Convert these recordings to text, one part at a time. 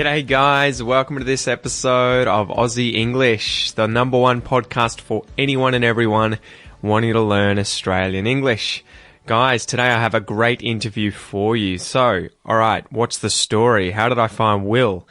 G'day guys, welcome to this episode of Aussie English, the number one podcast for anyone and everyone wanting to learn Australian English. Guys, today I have a great interview for you. So, alright, what's the story? How did I find Will?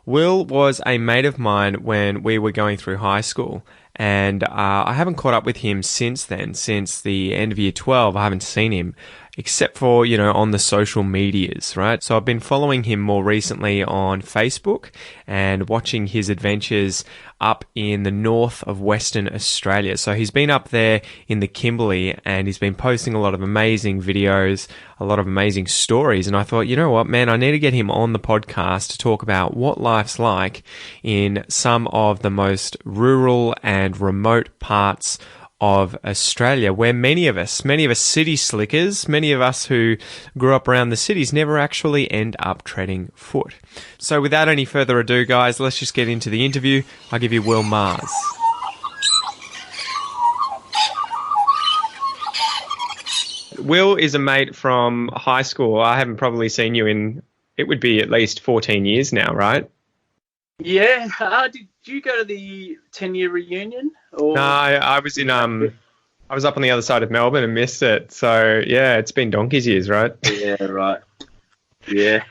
Will was a mate of mine when we were going through high school, and I haven't caught up with him since then, since the end of year 12. I haven't seen him, except for, on the social medias, right? So I've been following him more recently on Facebook and watching his adventures up in the north of Western Australia. So he's been up there in the Kimberley and he's been posting a lot of amazing videos, a lot of amazing stories. And I thought, you know what, man, I need to get him on the podcast to talk about what life's like in some of the most rural and remote parts of Australia, where many of us city slickers, many of us who grew up around the cities never actually end up treading foot. So without any further ado, guys, let's just get into the interview. I'll give you Will Maas. Will is a mate from high school. I haven't probably seen you in, it would be at least 14 years now, right? Yeah. Did you go to the 10-year reunion? Or? No, I was in I was up on the other side of Melbourne and missed it. So yeah, it's been donkey's years, right? Yeah, right. Yeah,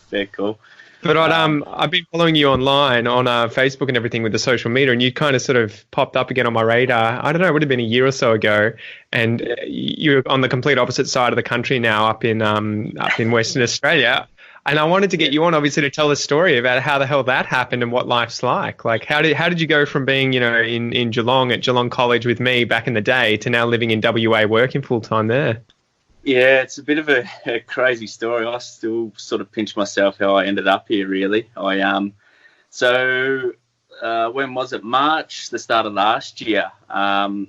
fair call. But I've been following you online on Facebook and everything with the social media, and you kind of sort of popped up again on my radar. I don't know, it would have been a year or so ago, and you're on the complete opposite side of the country now, up in Western Australia. And I wanted to get you on, obviously, to tell the story about how the hell that happened and what life's like. Like, how did you go from being, in Geelong at Geelong College with me back in the day to now living in WA working full time there? Yeah, it's a bit of a crazy story. I still sort of pinch myself how I ended up here, really. When was it? March, the start of last year. Well,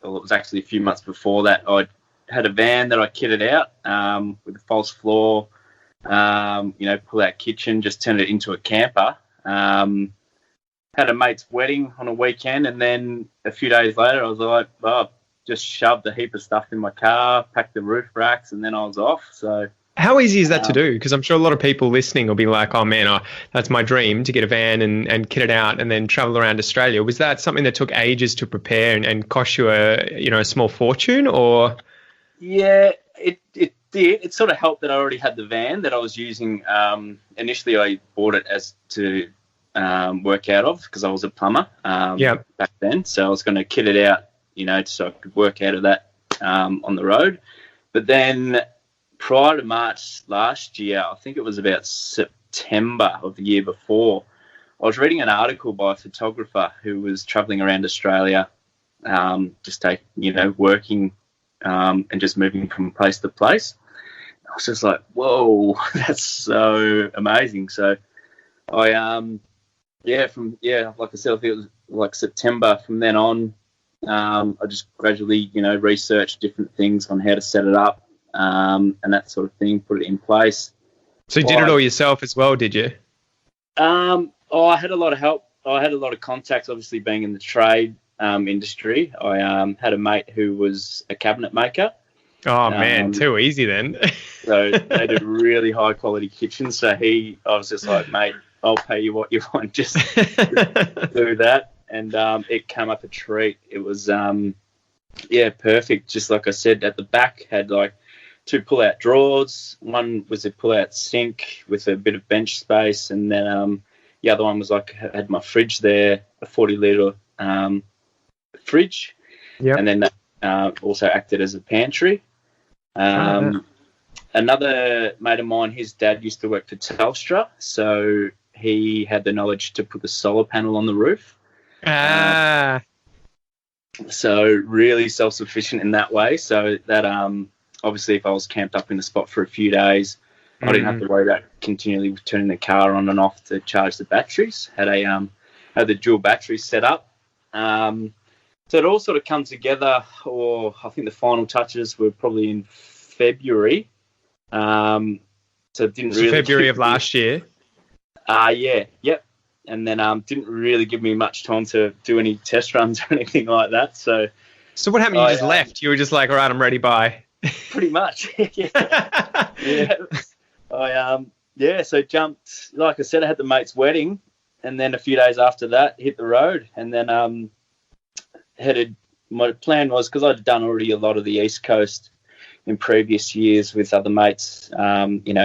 it was actually a few months before that. I had a van that I kitted out with a false floor. Pull out kitchen, just turned it into a camper. Had a mate's wedding on a weekend, and then a few days later I was like, just shoved a heap of stuff in my car, packed the roof racks, and then I was off. So how easy is that to do? Because I'm sure a lot of people listening will be like, oh man, that's my dream, to get a van and kit it out and then travel around Australia. Was that something that took ages to prepare and cost you a small fortune, or? Yeah, it did. It sort of helped that I already had the van that I was using. Initially, I bought it as to work out of, because I was a plumber back then. So I was going to kit it out, so I could work out of that on the road. But then prior to March last year, I think it was about September of the year before, I was reading an article by a photographer who was travelling around Australia, working and just moving from place to place. I was just like, whoa, that's so amazing. So I, like I said, I think it was like September. From then on, I just gradually, researched different things on how to set it up and that sort of thing, put it in place. So you did it all yourself as well, did you? I had a lot of help. I had a lot of contacts, obviously being in the trade industry. I had a mate who was a cabinet maker. Oh man, too easy then. So they did really high quality kitchens. So I was just like, mate, I'll pay you what you want, just do that. And it came up a treat. It was perfect. Just like I said, at the back had like 2 pull-out drawers. One was a pull-out sink with a bit of bench space, and then the other one was like, had my fridge there, a 40-litre fridge, and then that also acted as a pantry. Another mate of mine, his dad used to work for Telstra, so he had the knowledge to put the solar panel on the roof. So really self-sufficient in that way. So that obviously, if I was camped up in the spot for a few days, I didn't have to worry about continually turning the car on and off to charge the batteries. Had the dual batteries set up. So it all sort of come together, or I think the final touches were probably in February. So it didn't really... February of last year? Yep. And then didn't really give me much time to do any test runs or anything like that. So what happened? You just left? You were just like, all right, I'm ready, bye. Pretty much. Yeah. so jumped, like I said, I had the mate's wedding, and then a few days after that, hit the road, and then headed. My plan was, because I'd done already a lot of the East Coast in previous years with other mates,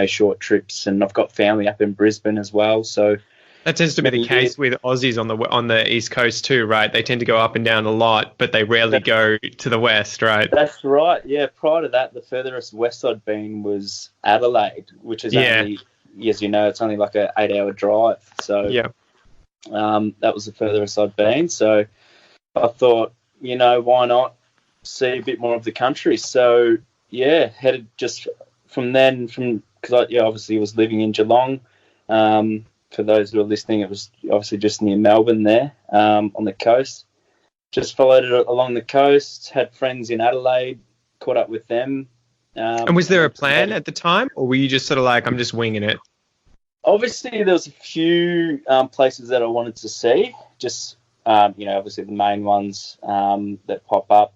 short trips, and I've got family up in Brisbane as well. So that tends to be the case with Aussies on the East Coast too, right? They tend to go up and down a lot, but they rarely go to the west, right? That's right. Yeah. Prior to that, the furthest west I'd been was Adelaide, which is only, as you know, it's only like an 8-hour drive. So that was the furthest I'd been. So I thought, why not see a bit more of the country? So headed just from then, because I obviously was living in Geelong. For those who are listening, it was obviously just near Melbourne there, on the coast. Just followed it along the coast, had friends in Adelaide, caught up with them. And was there a plan at the time, or were you just sort of like, I'm just winging it? Obviously, there was a few places that I wanted to see, just, obviously the main ones that pop up.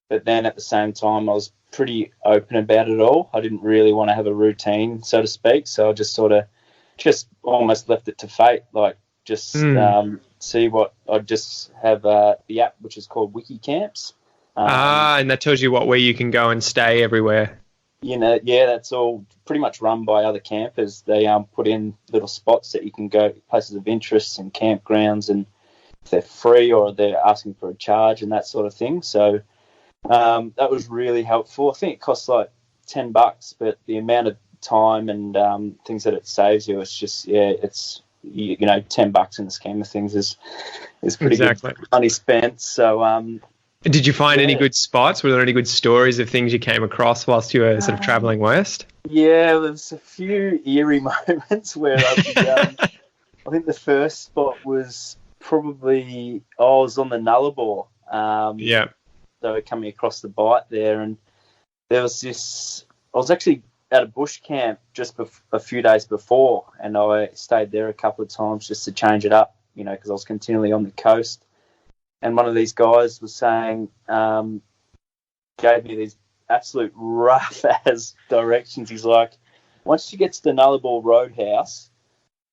But then at the same time, I was pretty open about it all. I didn't really want to have a routine, so to speak. So I just sort of almost left it to fate, like just see what. I just have the app, which is called Wiki Camps. And that tells you where you can go and stay everywhere. That's all pretty much run by other campers. They put in little spots that you can go, places of interest and campgrounds, and if they're free or they're asking for a charge and that sort of thing. So that was really helpful. I think it costs like $10, but the amount of time and things that it saves you, it's just it's $10 in the scheme of things is pretty good money spent. So did you find any good spots? Were there any good stories of things you came across whilst you were sort of travelling west? Yeah, there's a few eerie moments where I think the first spot was probably I was on the Nullarbor. So coming across the Bight there, and there was this. I was actually at a bush camp just a few days before, and I stayed there a couple of times just to change it up, because I was continually on the coast. And one of these guys was saying, gave me these absolute rough-as directions. He's like, once you get to the Nullarbor Roadhouse,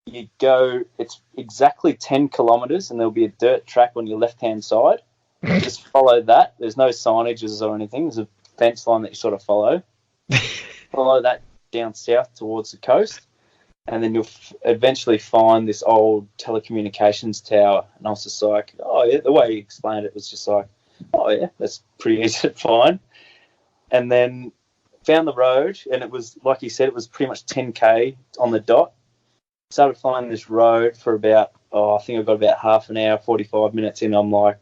you go, it's exactly 10 kilometres, and there'll be a dirt track on your left-hand side. Just follow that. There's no signages or anything. There's a fence line that you sort of follow. Follow that down south towards the coast, and then you'll eventually find this old telecommunications tower. And I was just like, oh, yeah, the way he explained it was just like, oh, yeah, that's pretty easy to find. And then found the road, and it was, like he said, it was pretty much 10K on the dot. Started finding this road for about, I think I got about half an hour, 45 minutes in. I'm like,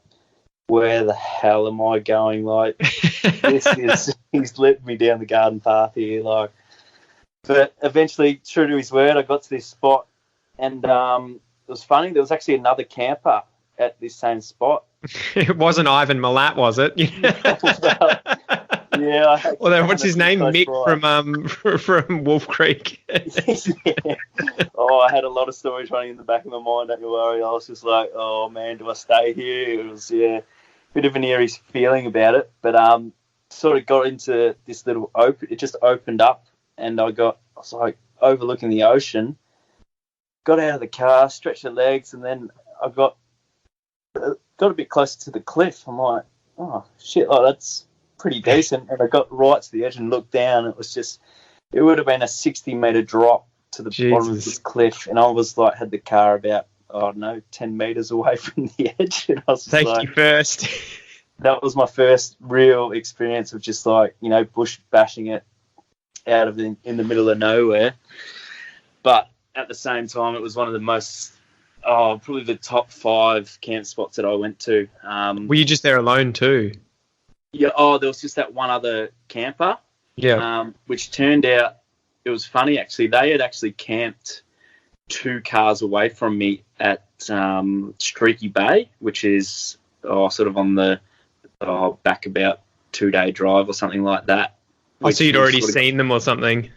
where the hell am I going? Like, he's led me down the garden path here, like. But eventually, true to his word, I got to this spot, and it was funny. There was actually another camper at this same spot. It wasn't Ivan Milat, was it? Yeah. Well, what's his name? Mick from Wolf Creek. Yeah. Oh, I had a lot of stories running in the back of my mind. Don't you worry. I was just like, oh man, do I stay here? It was a bit of an eerie feeling about it, but sort of got into this little it just opened up. And I was like overlooking the ocean, got out of the car, stretched the legs, and then I got a bit closer to the cliff. I'm like, oh, shit, that's pretty decent. And I got right to the edge and looked down. It would have been a 60-metre drop to the bottom of this cliff. And I was like, had the car about, 10 metres away from the edge. And I was Thank you first. That was my first real experience of just like, bush bashing it out of in the middle of nowhere. But at the same time, it was one of the most, probably the top 5 camp spots that I went to. Were you just there alone too? Yeah. There was just that one other camper. Yeah. Which turned out, it was funny actually. They had actually camped 2 cars away from me at Streaky Bay, which is sort of on the back about 2-day drive or something like that. So you'd already seen them or something?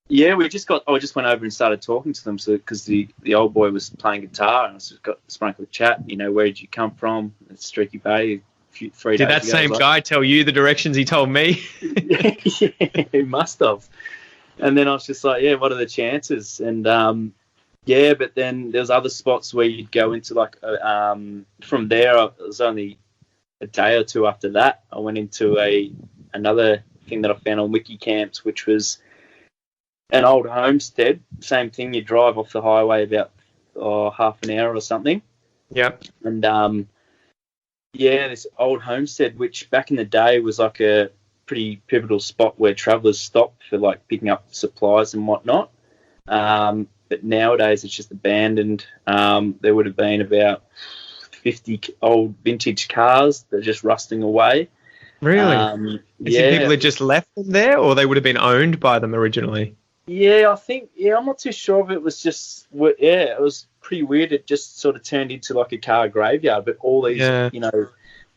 Yeah, I just went over and started talking to them because the old boy was playing guitar, and I just got sprinkled chat. Where did you come from? It's Streaky Bay. 3 days ago. Did that same guy tell you the directions he told me? Yeah, he must have. And then I was just like, yeah, what are the chances? And yeah, but then there's other spots where you'd go into like from there. It was only a day or two after that. I went into another thing that I found on Wikicamps, which was an old homestead. Same thing. You drive off the highway about half an hour or something. Yep. And yeah, this old homestead, which back in the day was like a pretty pivotal spot where travellers stopped for like picking up supplies and whatnot. But nowadays it's just abandoned. There would have been about 50 old vintage cars that are just rusting away. Really? Yeah. People had just left them there, or they would have been owned by them originally? Yeah, I think, I'm not too sure if it was just, it was pretty weird. It just sort of turned into like a car graveyard, but all these,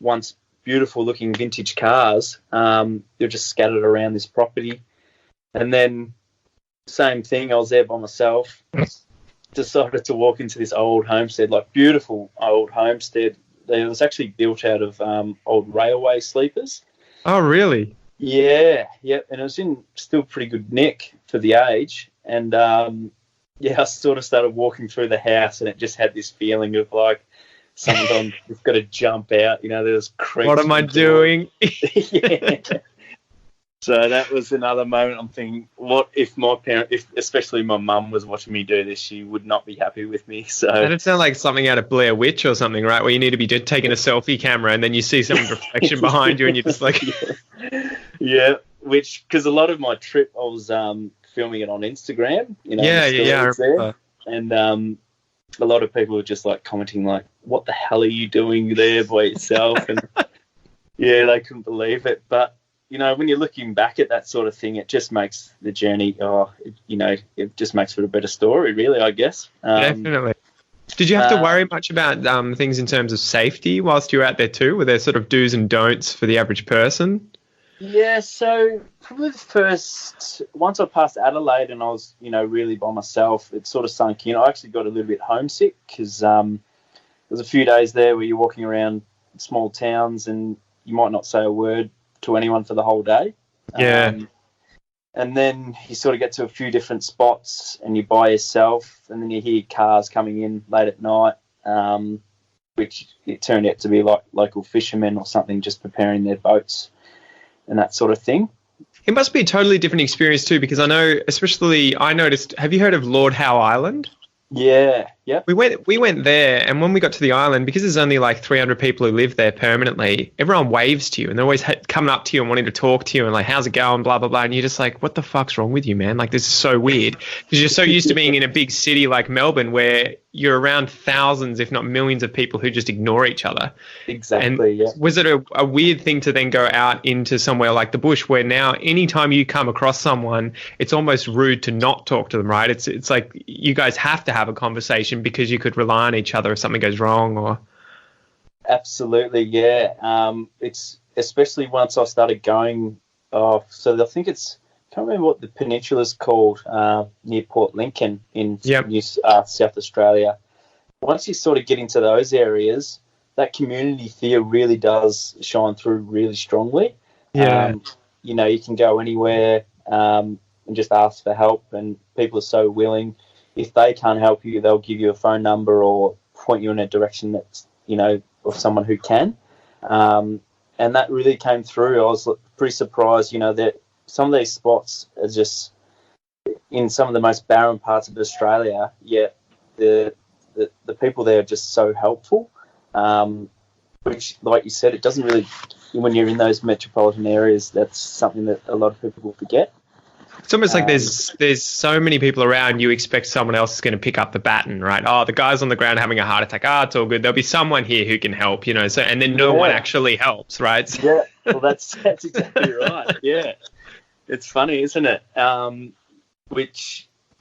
once beautiful looking vintage cars, they're just scattered around this property. And then same thing, I was there by myself, decided to walk into this old homestead, like beautiful old homestead. It was actually built out of old railway sleepers. Oh, really? Yeah, and it was in still pretty good nick for the age. And I sort of started walking through the house, and it just had this feeling of like someone's got to jump out. There's creaks. What am I doing? Yeah. So that was another moment. I'm thinking, what if my especially my mum was watching me do this, she would not be happy with me. So that'd sound like something out of Blair Witch or something, right? Where you need to be taking a selfie camera, and then you see someone's reflection behind you, and you're just like, yeah. Which, because a lot of my trip, I was filming it on Instagram. I remember. And a lot of people were just like commenting, like, "What the hell are you doing there by yourself?" And yeah, they couldn't believe it, but. When you're looking back at that sort of thing, it just makes the journey, it just makes for a better story, really, I guess. Definitely. Did you have to worry much about things in terms of safety whilst you were out there too? Were there sort of do's and don'ts for the average person? Yeah, so probably once I passed Adelaide and I was, really by myself, it sort of sunk in. I actually got a little bit homesick because there was a few days there where you're walking around small towns and you might not say a word to anyone for the whole day. Yeah. And then you sort of get to a few different spots and you're by yourself, and then you hear cars coming in late at night, which it turned out to be like local fishermen or something just preparing their boats and that sort of thing. It must be a totally different experience too, because I know, especially I noticed, have you heard of Lord Howe Island? Yeah. We went there, and when we got to the island, because there's only like 300 people who live there permanently, everyone waves to you, and they're always coming up to you and wanting to talk to you and like, how's it going, blah, blah, blah. And you're just like, what the fuck's wrong with you, man? Like, this is so weird, because you're so used to being in a big city like Melbourne where you're around thousands, if not millions of people who just ignore each other. Exactly, and was it a weird thing to then go out into somewhere like the bush where now anytime you come across someone, it's almost rude to not talk to them, right? It's like you guys have to have a conversation because you could rely on each other if something goes wrong or... Absolutely, yeah. It's especially once I started going off. So I think I can't remember what the peninsula's called, near Port Lincoln in South Australia. Once you sort of get into those areas, that community feel really does shine through really strongly. Yeah. You can go anywhere and just ask for help, and people are so willing. If they can't help you, they'll give you a phone number or point you in a direction that's, of someone who can. And that really came through. I was pretty surprised, that some of these spots are just in some of the most barren parts of Australia, yet the people there are just so helpful, which, like you said, it doesn't really, when you're in those metropolitan areas, that's something that a lot of people will forget. It's almost like there's so many people around, you expect someone else is going to pick up the baton, right? Oh, the guy's on the ground having a heart attack. It's all good. There'll be someone here who can help, so, and then no one actually helps, right? So, yeah, well, that's exactly right. Yeah. It's funny, isn't it?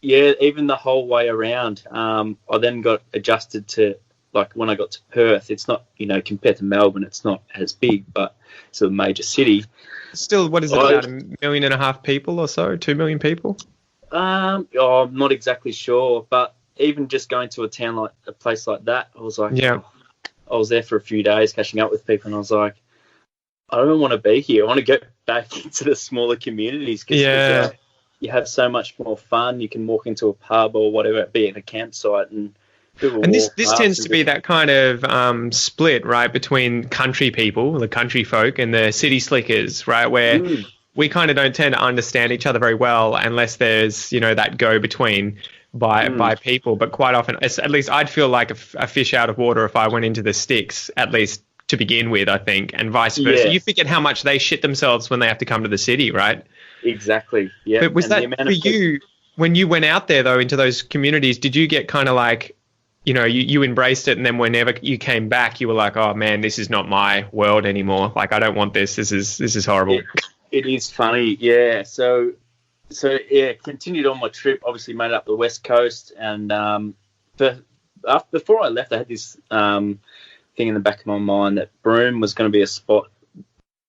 Even the whole way around, I then got adjusted to, like, when I got to Perth, it's not, compared to Melbourne, it's not as big, but it's a major city. Still, what is it, about 1.5 million people or so? 2 million people? I'm not exactly sure, but even just going to a place like that, I was like, I was there for a few days catching up with people, and I was like, I don't want to be here. I want to get back into the smaller communities. you have so much more fun. You can walk into a pub or whatever, be at a campsite, and this tends to be that kind of split, right, between country people, the country folk, and the city slickers, right, where we kind of don't tend to understand each other very well unless there's, that go-between by people. But quite often, at least I'd feel like a fish out of water if I went into the sticks, at least to begin with, I think, and vice versa. Yeah. You forget how much they shit themselves when they have to come to the city, right? Exactly, yeah. But was that for you, when you went out there, though, into those communities, did you get kind of like, you embraced it, and then whenever you came back, you were like, oh man, this is not my world anymore. Like, I don't want this. This is horrible. It is funny, yeah. So yeah, continued on my trip. Obviously, made it up the West Coast, and before I left, I had this thing in the back of my mind that Broome was going to be a spot.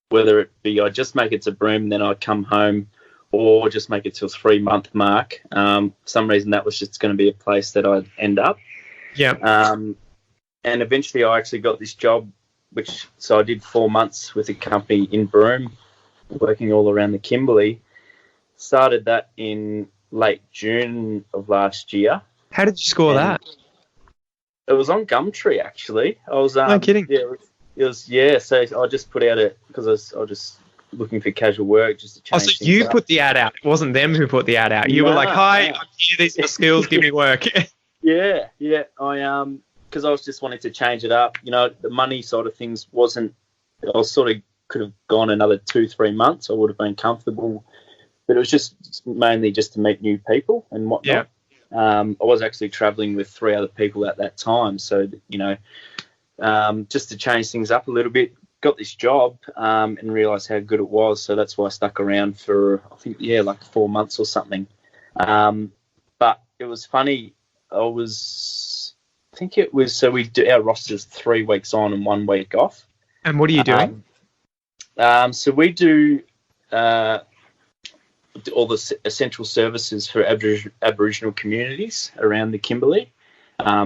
Whether it be I just make it to Broome, then I'd come home, or just make it to a 3-month mark. For some reason, that was just going to be a place that I'd end up. Yeah. And eventually I actually got this job, so I did 4 months with a company in Broome, working all around the Kimberley. Started that in late June of last year. How did you score that? It was on Gumtree, actually. I was no kidding. Yeah, it was. Yeah, so I just put out because I was just looking for casual work just to change. Oh, so you put the ad out? It wasn't them who put the ad out. You were like, "Hi, I'm here. These are the skills. Give me work." Yeah. I because I was just wanting to change it up. The money side of things wasn't. I was sort of could have gone another 2-3 months. I would have been comfortable, but it was just mainly just to meet new people and whatnot. Yeah. I was actually traveling with 3 other people at that time, so just to change things up a little bit. Got this job and realised how good it was, so that's why I stuck around for I think like 4 months or something. But it was funny. So we do our rosters 3 weeks on and 1 week off. And what are you doing? So we do all the essential services for Aboriginal communities around the Kimberley,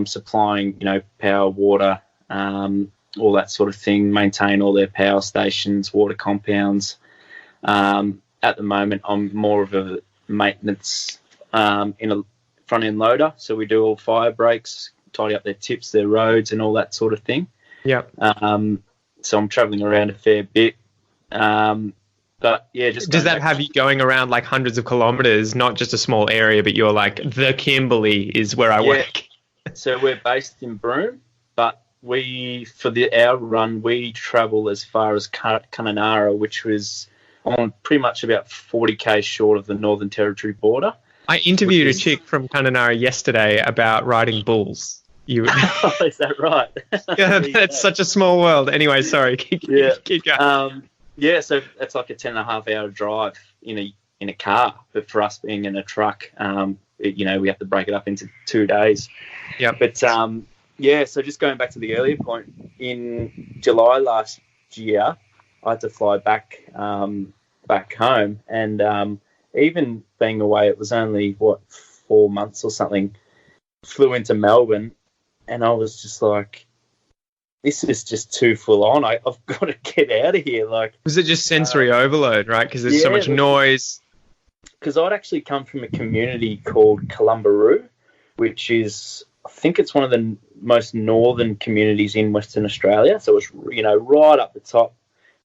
supplying, power, water, all that sort of thing, maintain all their power stations, water compounds. At the moment, I'm more of a maintenance in a front-end loader, so we do all fire breaks, tidy up their tips, their roads, and all that sort of thing. Yeah. So I'm travelling around a fair bit. But yeah, just does that have you going around like hundreds of kilometres, not just a small area, but you're like the Kimberley is where I work? So we're based in Broome, but our run we travel as far as Kununurra, which was on pretty much about 40k short of the Northern Territory border. I interviewed a chick from Kununurra yesterday about riding bulls. Is that right? Yeah, that's such a small world. Anyway, sorry. Keep going. So it's like a 10.5-hour drive in a car, but for us being in a truck, we have to break it up into 2 days. Yeah. But so just going back to the earlier point, in July last year, I had to fly back home, and even being away, it was only 4 months or something. Flew into Melbourne, and I was just like, this is just too full on. I've got to get out of here. Like, was it just sensory overload, right? Because there's so much noise. Because I'd actually come from a community called Columbaroo, which is, I think it's one of the most northern communities in Western Australia. So it's right up the top, a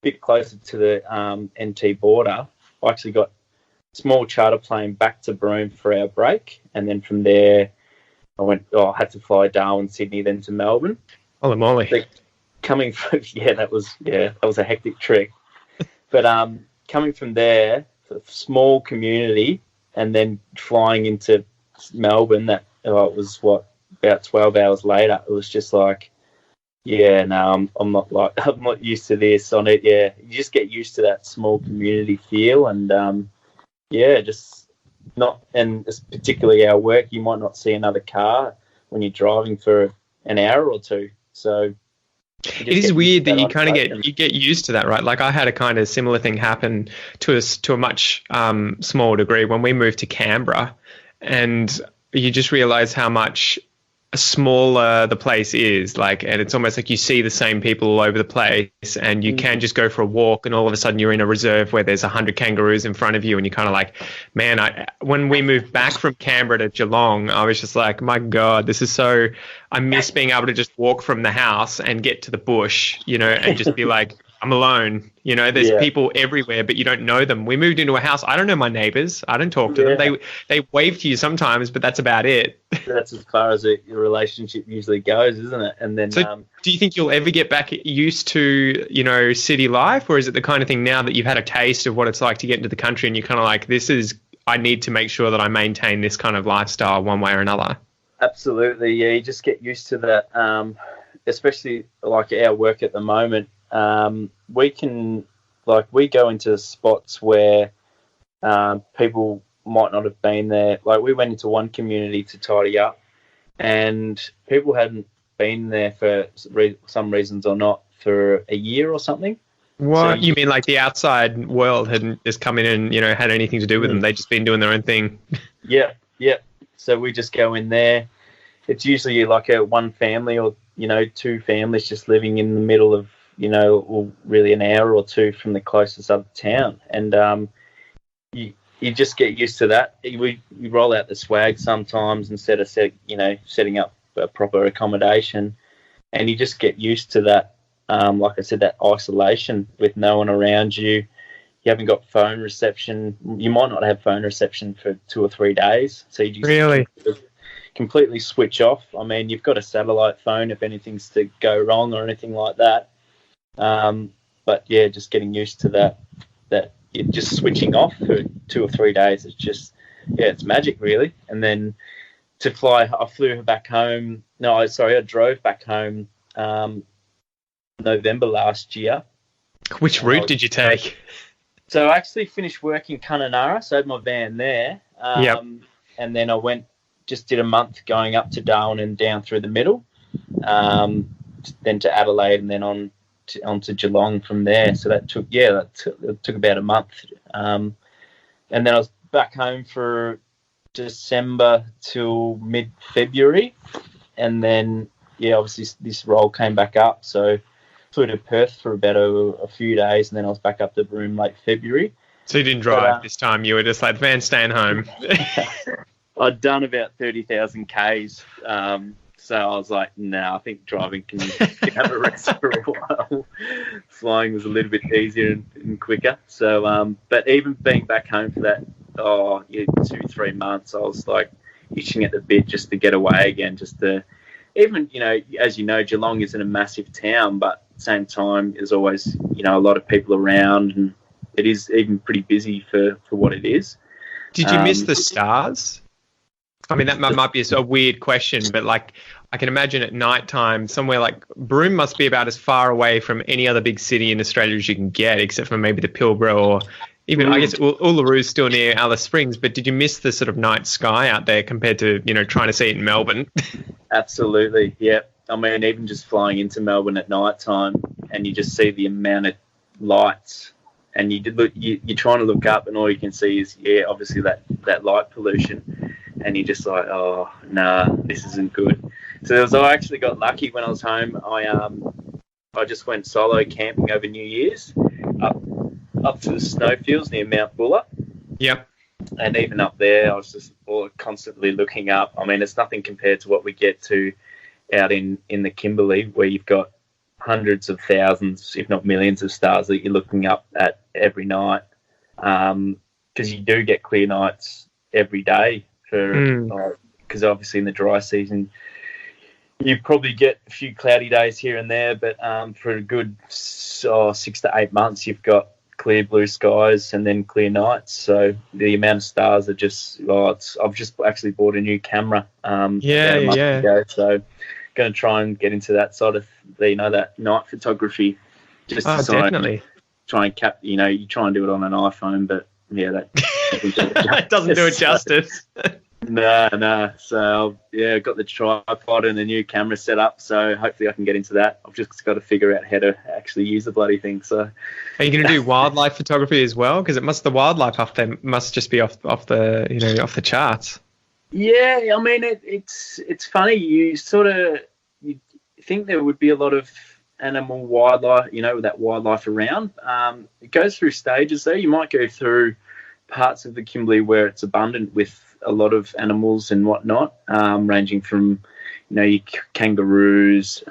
bit closer to the NT border. I actually got a small charter plane back to Broome for our break, and then from there I had to fly Darwin, Sydney, then to Melbourne. Holy moly. But coming from, that was a hectic trek. But coming from there, a small community, and then flying into Melbourne, it was about 12 hours later. It was just like, I'm not used to this. You just get used to that small community feel, and just not, and particularly our work, you might not see another car when you're driving for an hour or two. So it is weird that you kind of get used to that, right? Like I had a kind of similar thing happen to us to a much smaller degree when we moved to Canberra, and you just realise how much smaller the place is, like, and it's almost like you see the same people all over the place, and you can just go for a walk and all of a sudden you're in a reserve where there's 100 kangaroos in front of you, and you're kind of like, man, when we moved back from Canberra to Geelong, I was just like, my God, this is so, I miss being able to just walk from the house and get to the bush, you know, and just be like, I'm alone. You know, there's people everywhere, but you don't know them. We moved into a house. I don't know my neighbors. I don't talk to them. They wave to you sometimes, but that's about it. That's as far as your relationship usually goes, isn't it? And then, so do you think you'll ever get back used to, you know, city life, or is it the kind of thing now that you've had a taste of what it's like to get into the country and you're kind of like, I need to make sure that I maintain this kind of lifestyle one way or another? Absolutely. Yeah. You just get used to that. Especially like our work at the moment. We go into spots where people might not have been there. Like, we went into one community to tidy up, and people hadn't been there for some reasons or not for a year or something. What? So you mean like the outside world hadn't just come in and, you know, had anything to do with them? They'd just been doing their own thing. Yeah. So we just go in there. It's usually like a one family or, you know, two families just living in the middle of, you know, or really an hour or two from the closest other town. And you just get used to that. We roll out the swag sometimes instead of setting up a proper accommodation, and you just get used to that. Like I said, that isolation with no one around you. You haven't got phone reception. You might not have phone reception for 2 or 3 days. So you just really completely switch off. I mean, you've got a satellite phone if anything's to go wrong or anything like that. But yeah, just getting used to that you're just switching off for 2 or 3 days. It's just, it's magic really. And then to fly, I flew back home. I drove back home November last year. Which route did you take? So I actually finished work in Kununurra, so I had my van there. And then I did a month going up to Darwin and down through the middle, then to Adelaide, and then on to Geelong from there. So that took about a month. And then I was back home for December till mid-February. And then, obviously this role came back up. So flew to Perth for about a few days, and then I was back up to Broome late February. So you didn't drive this time. You were just like, man, staying home. I'd done about 30,000 Ks. So I was like, I think driving can have a rest for a while. Flying was a little bit easier and quicker. So, but even being back home for that, 2-3 months, I was like itching at the bit just to get away again, just to, even, as you know, Geelong isn't a massive town, but at the same time, there's always, a lot of people around, and it is even pretty busy for what it is. Did you miss the stars? I mean, that might be a weird question, but like, I can imagine at night time, somewhere like Broome must be about as far away from any other big city in Australia as you can get, except for maybe the Pilbara, or even, I guess, Ullarue's still near Alice Springs. But did you miss the sort of night sky out there compared to, trying to see it in Melbourne? Absolutely, yeah. I mean, even just flying into Melbourne at night time, and you just see the amount of lights, and you're trying to look up, and all you can see is, obviously that light pollution. And you're just like, oh, nah, this isn't good. So I actually got lucky when I was home. I just went solo camping over New Year's up to the snowfields near Mount Buller. Yep. And even up there, I was just constantly looking up. I mean, it's nothing compared to what we get to out in the Kimberley, where you've got hundreds of thousands, if not millions of stars that you're looking up at every night. Because you do get clear nights every day. Because obviously in the dry season you probably get a few cloudy days here and there, but for a good 6 to 8 months you've got clear blue skies and then clear nights. So the amount of stars are just I've just actually bought a new camera a month ago, so going to try and get into that sort of that night photography, just to definitely try and you try and do it on an iPhone, but that it doesn't do it justice. No. So I've got the tripod and the new camera set up, so hopefully I can get into that. I've just got to figure out how to actually use the bloody thing. So are you going to do wildlife photography as well? Because the wildlife off there must just be off the charts. Yeah, I mean, it's funny. You think there would be a lot of animal wildlife, that wildlife around. It goes through stages, though. You might go through parts of the Kimberley where it's abundant with a lot of animals and whatnot, ranging from, your kangaroos,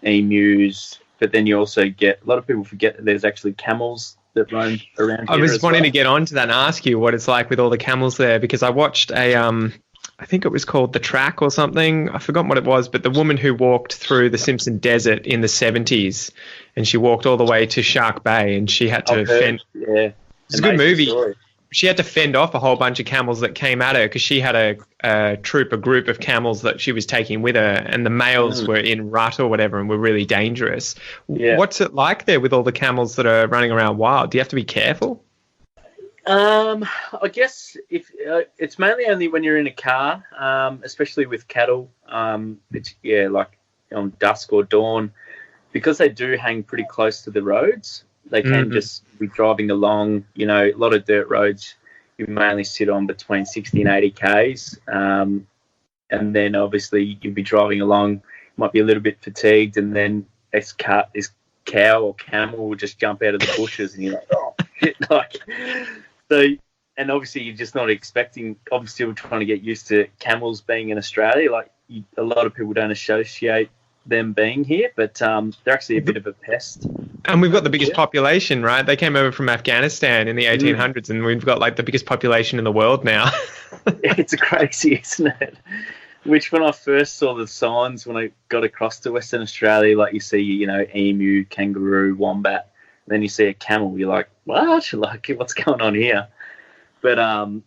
emus, but then you also get, a lot of people forget that there's actually camels that roam around here. I was wanting to get on to that and ask you what it's like with all the camels there, because I watched I think it was called The Track or something. I forgot what it was, but the woman who walked through the Simpson Desert in the 70s, and she walked all the way to Shark Bay, and she had to fend. Yeah. It's a good movie. Story. She had to fend off a whole bunch of camels that came at her because she had a group of camels that she was taking with her, and the males were in rut or whatever and were really dangerous. Yeah. What's it like there with all the camels that are running around wild? Do you have to be careful? I guess if it's mainly only when you're in a car, especially with cattle. It's like on dusk or dawn, because they do hang pretty close to the roads. They can just be driving along, a lot of dirt roads. You mainly sit on between 60 and 80 Ks. And then obviously you'd be driving along, might be a little bit fatigued, and then this cow or camel will just jump out of the bushes and you're like, oh, shit. So, and obviously you're just not expecting, obviously we're trying to get used to camels being in Australia. A lot of people don't associate them being here, but they're actually a bit of a pest. And we've got the biggest population, right? They came over from Afghanistan in the 1800s, and we've got the biggest population in the world now. It's crazy, isn't it? Which when I first saw the signs when I got across to Western Australia, you see, emu, kangaroo, wombat, and then you see a camel, you're like, what? What's going on here? But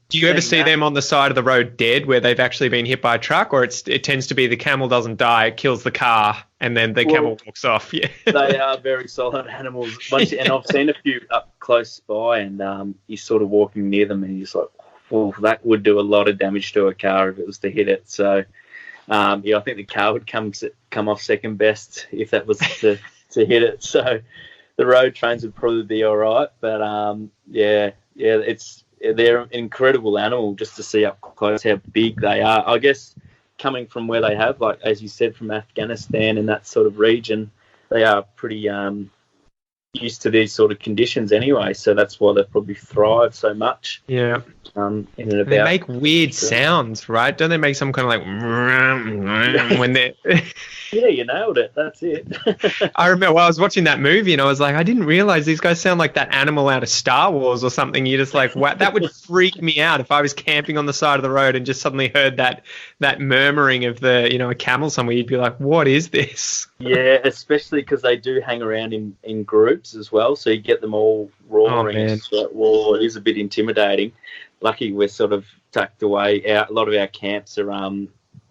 do you ever see them on the side of the road dead, where they've actually been hit by a truck, or it tends to be the camel doesn't die, it kills the car, and then the camel walks off? Yeah, they are very solid animals. And I've seen a few up close by, and you're sort of walking near them, and you're just like, well, that would do a lot of damage to a car if it was to hit it. So, I think the car would come off second best if that was to hit it. So, the road trains would probably be all right. But they're an incredible animal just to see up close how big they are. I guess coming from where they have, as you said, from Afghanistan and that sort of region, they are pretty used to these sort of conditions anyway. So that's why they probably thrive so much. Yeah. In and about. They make weird sounds, right? Don't they make some kind of when they're... Yeah, you nailed it. That's it. I remember I was watching that movie and I was like, I didn't realize these guys sound like that animal out of Star Wars or something. You're just like, wow, that would freak me out if I was camping on the side of the road and just suddenly heard that murmuring of a camel somewhere. You'd be like, what is this? Yeah, especially because they do hang around in groups as well. So you get them all roaring. It is a bit intimidating. Lucky we're sort of tucked away. A lot of our camps are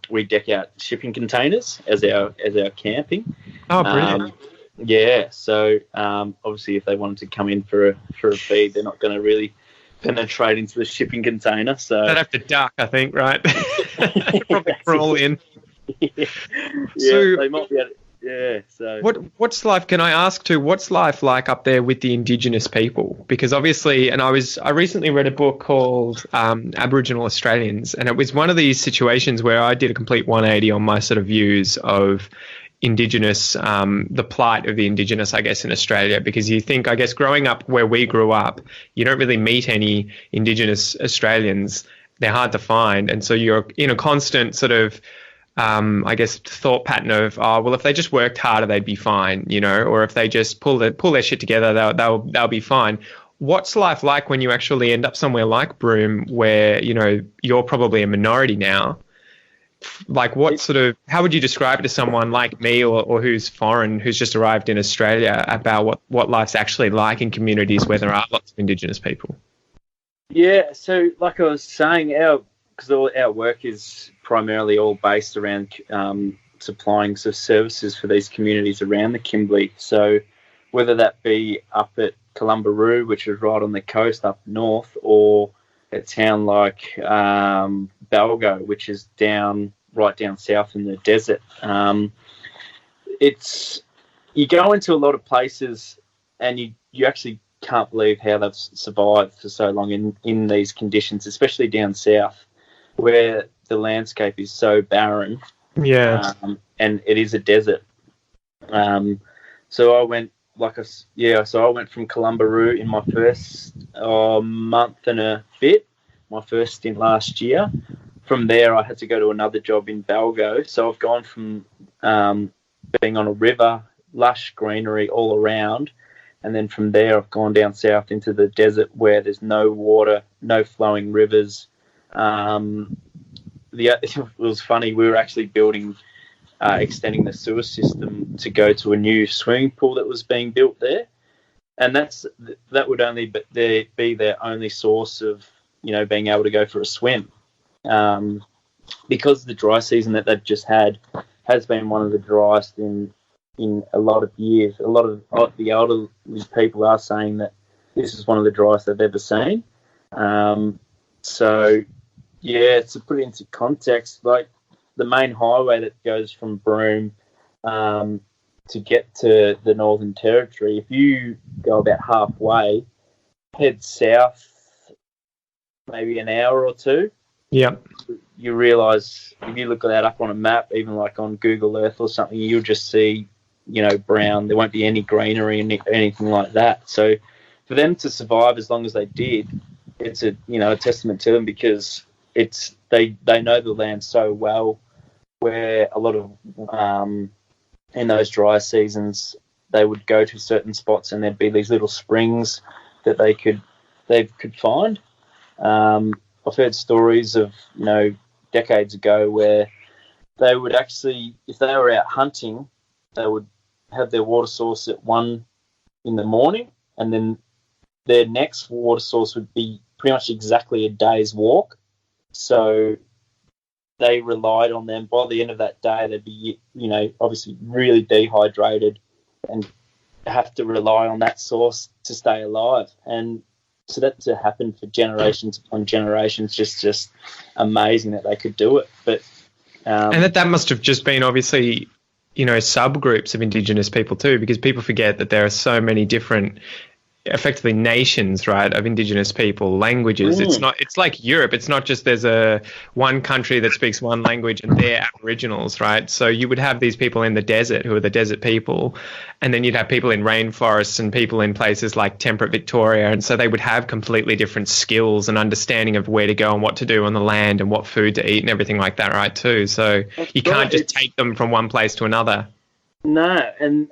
we deck out shipping containers as our camping. Oh, brilliant! So obviously, if they wanted to come in for a feed, they're not going to really penetrate into the shipping container. So they'd have to duck, I think, right? Probably crawl in. Yeah, so they might be able to. Yeah. So what's life? Can I ask too? What's life like up there with the Indigenous people? Because obviously, and I recently read a book called Aboriginal Australians, and it was one of these situations where I did a complete 180 on my sort of views of Indigenous, the plight of the Indigenous, I guess, in Australia. Because you think, I guess, growing up where we grew up, you don't really meet any Indigenous Australians. They're hard to find, and so you're in a constant sort of I guess thought pattern of, if they just worked harder, they'd be fine, or if they just pull their shit together, they'll be fine. What's life like when you actually end up somewhere like Broome, where you're probably a minority now? How would you describe it to someone like me or who's foreign, who's just arrived in Australia, about what life's actually like in communities where there are lots of Indigenous people? Yeah, so like I was saying, because all our work is primarily all based around supplying services for these communities around the Kimberley. So whether that be up at Columbaroo, which is right on the coast up north, or a town like Balgo, which is right down south in the desert. You go into a lot of places and you actually can't believe how they've survived for so long in these conditions, especially down south. where the landscape is so barren. Yeah. And it is a desert. So I went so I went from Columbaroo in my first month and a bit, my first stint last year. From there, I had to go to another job in Balgo. So I've gone from being on a river, lush greenery all around, and then from there I've gone down south into the desert where there's no water, no flowing rivers. It was funny. We were actually building, extending the sewer system to go to a new swimming pool that was being built there, and that would only be their only source of being able to go for a swim, because the dry season that they've just had has been one of the driest in a lot of years. A lot of the elderly people are saying that this is one of the driest they've ever seen. So. Yeah, to put it into context, like the main highway that goes from Broome to get to the Northern Territory, if you go about halfway, head south maybe an hour or two, you realise, if you look at that up on a map, even like on Google Earth or something, you'll just see, brown. There won't be any greenery and anything like that. So for them to survive as long as they did, it's a testament to them, because they know the land so well, where a lot of in those dry seasons they would go to certain spots and there'd be these little springs that they could find. I've heard stories of decades ago where they would actually, if they were out hunting, they would have their water source at 1 in the morning, and then their next water source would be pretty much exactly a day's walk. So they relied on them. By the end of that day, they'd be, obviously really dehydrated and have to rely on that source to stay alive. And so that to happen for generations upon generations, just amazing that they could do it. But and that must have just been obviously, subgroups of Indigenous people too, because people forget that there are so many different, effectively nations, right, of Indigenous people, languages. It's like Europe. It's not just there's one country that speaks one language and they're Aboriginals, right? So you would have these people in the desert who are the desert people, and then you'd have people in rainforests and people in places like temperate Victoria, and so they would have completely different skills and understanding of where to go and what to do on the land and what food to eat and everything like that, right, too. So you can't just take them from one place to another. No, and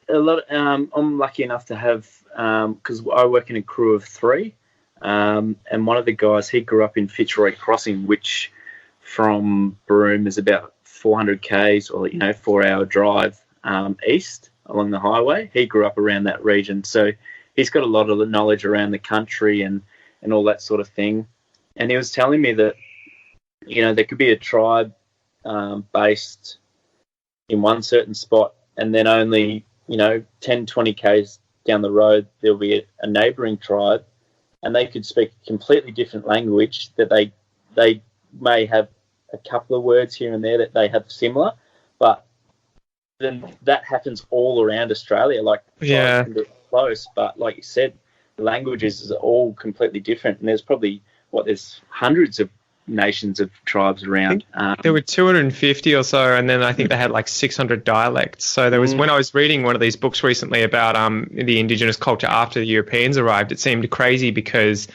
a lot. I'm lucky enough to have, because I work in a crew of 3, and one of the guys, he grew up in Fitzroy Crossing, which from Broome is about 400 k's or 4-hour drive east along the highway. He grew up around that region, so he's got a lot of knowledge around the country and all that sort of thing. And he was telling me that there could be a tribe based in one certain spot, and then only 10, 20 k's down the road, there'll be a neighbouring tribe, and they could speak a completely different language that they may have a couple of words here and there that they have similar, but then that happens all around Australia. Like, yeah, close, but like you said, the languages are all completely different, and there's probably there's hundreds of nations of tribes around. There were 250 or so, and then I think they had like 600 dialects. So there was, when I was reading one of these books recently about the Indigenous culture after the Europeans arrived, it seemed crazy because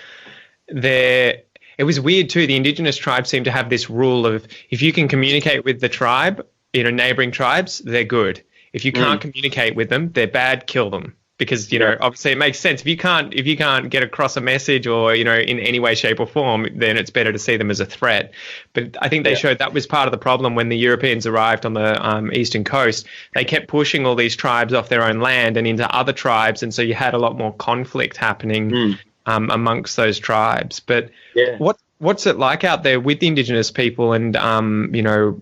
it was weird too. The Indigenous tribes seemed to have this rule of, if you can communicate with the tribe, neighboring tribes, they're good. If you can't communicate with them, they're bad, kill them. Because, obviously it makes sense. If you can't get across a message or, in any way, shape or form, then it's better to see them as a threat. But I think they showed that was part of the problem when the Europeans arrived on the eastern coast. They kept pushing all these tribes off their own land and into other tribes. And so you had a lot more conflict happening amongst those tribes. But what's it like out there with the Indigenous people and,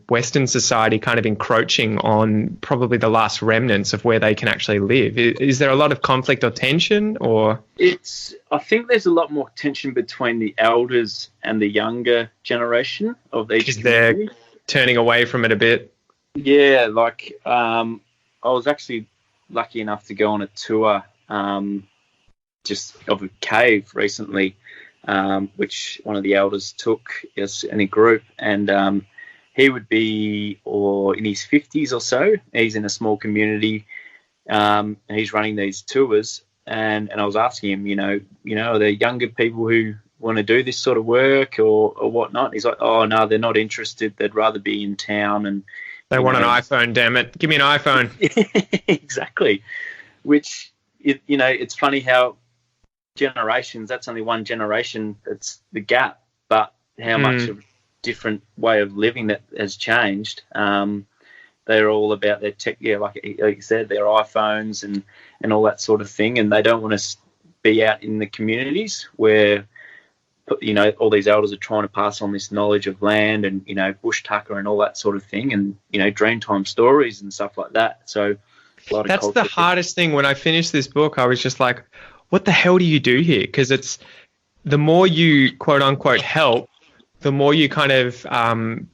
Western society kind of encroaching on probably the last remnants of where they can actually live? Is there a lot of conflict or tension, or? I think there's a lot more tension between the elders and the younger generation of each community. They're turning away from it a bit. Yeah, like I was actually lucky enough to go on a tour just of a cave recently. which one of the elders took as in a group, and he would be in his 50s or so. He's in a small community, and he's running these tours. And I was asking him, are there younger people who want to do this sort of work or whatnot? He's like, oh no, they're not interested. They'd rather be in town, and they want an iPhone. Damn it, give me an iPhone. Exactly. Which it's funny how generations. That's only one generation. That's the gap, but how much of a different way of living that has changed. They're all about their tech, like you said, their iPhones and all that sort of thing, and they don't want to be out in the communities where all these elders are trying to pass on this knowledge of land and bush tucker and all that sort of thing, and Dreamtime stories and stuff like that. So that's the hardest thing. When I finished this book, I was just like, what the hell do you do here? Because it's the more you quote unquote help, the more you kind of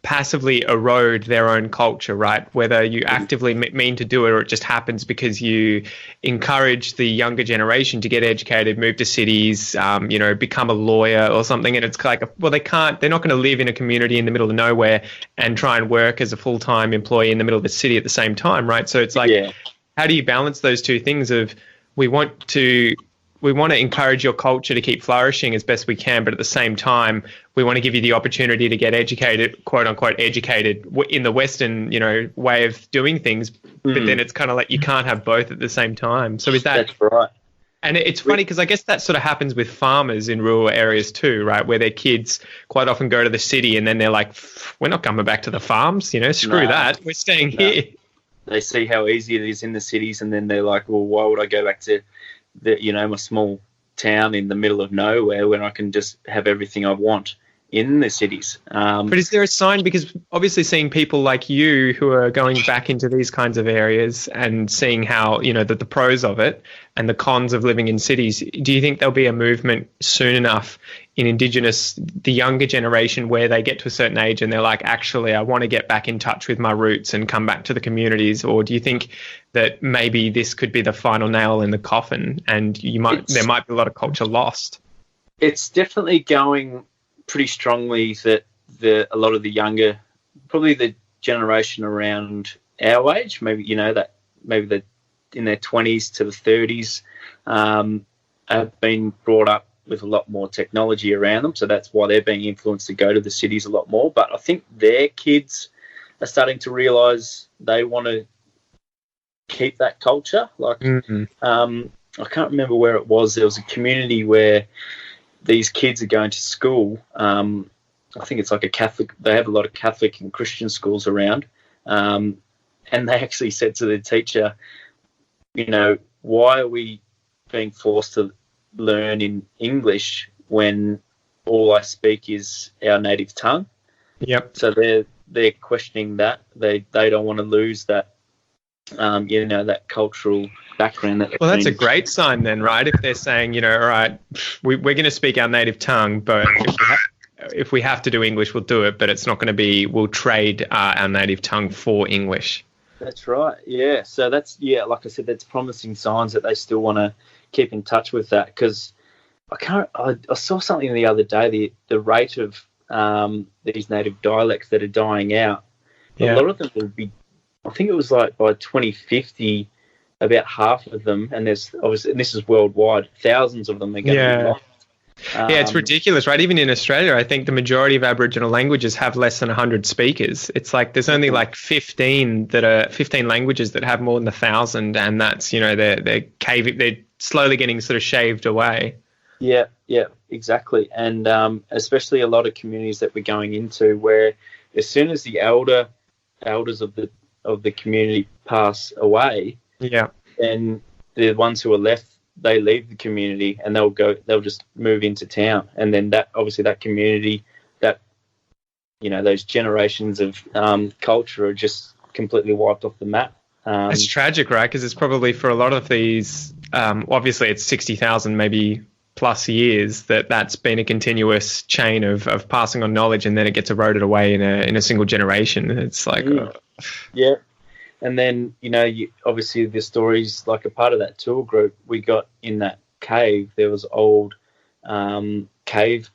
passively erode their own culture, right? Whether you actively mean to do it or it just happens because you encourage the younger generation to get educated, move to cities, become a lawyer or something. And it's like, well, they're not going to live in a community in the middle of nowhere and try and work as a full-time employee in the middle of the city at the same time, right? So it's like, how do you balance those two things of we want to encourage your culture to keep flourishing as best we can, but at the same time, we want to give you the opportunity to get educated, quote unquote, educated in the Western, way of doing things. But then it's kind of like you can't have both at the same time. So is that? That's right. And it's funny because I guess that sort of happens with farmers in rural areas too, right? Where their kids quite often go to the city and then they're like, we're not coming back to the farms, screw that. We're staying here. They see how easy it is in the cities and then they're like, well, why would I go back to my small town in the middle of nowhere when I can just have everything I want in the cities. But is there a sign, because obviously seeing people like you who are going back into these kinds of areas and seeing how, the pros of it and the cons of living in cities, do you think there'll be a movement soon enough in Indigenous, the younger generation, where they get to a certain age and they're like, actually, I want to get back in touch with my roots and come back to the communities? Or do you think that maybe this could be the final nail in the coffin and there might be a lot of culture lost? It's definitely going pretty strongly that a lot of the younger, probably the generation around our age, maybe they're in their 20s to the 30s, have been brought up with a lot more technology around them, so that's why they're being influenced to go to the cities a lot more. But I think their kids are starting to realise they want to keep that culture. Like, I can't remember where it was. There was a community where these kids are going to school. I think it's like a Catholic. They have a lot of Catholic and Christian schools around, and they actually said to the teacher, why are we being forced to learn in English when all I speak is our native tongue? Yep. So they're questioning that. They don't want to lose that, that cultural background. That's a great sign then, right? If they're saying, all right, we're going to speak our native tongue, but if we have to do English, we'll do it, but it's not going to be, we'll trade our native tongue for English. That's right. Yeah. So like I said, that's promising signs that they still want to keep in touch with that, because I saw something the other day, the rate of these native dialects that are dying out. A lot of them would be, I think it was like by 2050, about half of them, and there's obviously, and this is worldwide, thousands of them are going to be lost. It's ridiculous, right? Even in Australia, I think the majority of Aboriginal languages have less than 100 speakers. It's like there's only like 15 languages that have more than 1,000, and that's, they're slowly getting sort of shaved away. Yeah, exactly. And especially a lot of communities that we're going into, where as soon as the elders of the community pass away, then the ones who are left, they leave the community and they'll just move into town, and then that community, that those generations of culture are just completely wiped off the map. It's tragic, right? Because it's probably for a lot of these, obviously it's 60,000 maybe plus years that's been a continuous chain of passing on knowledge, and then it gets eroded away in a single generation. It's like yeah. And then, obviously the stories, like a part of that tour group, we got in that cave, there was old cave.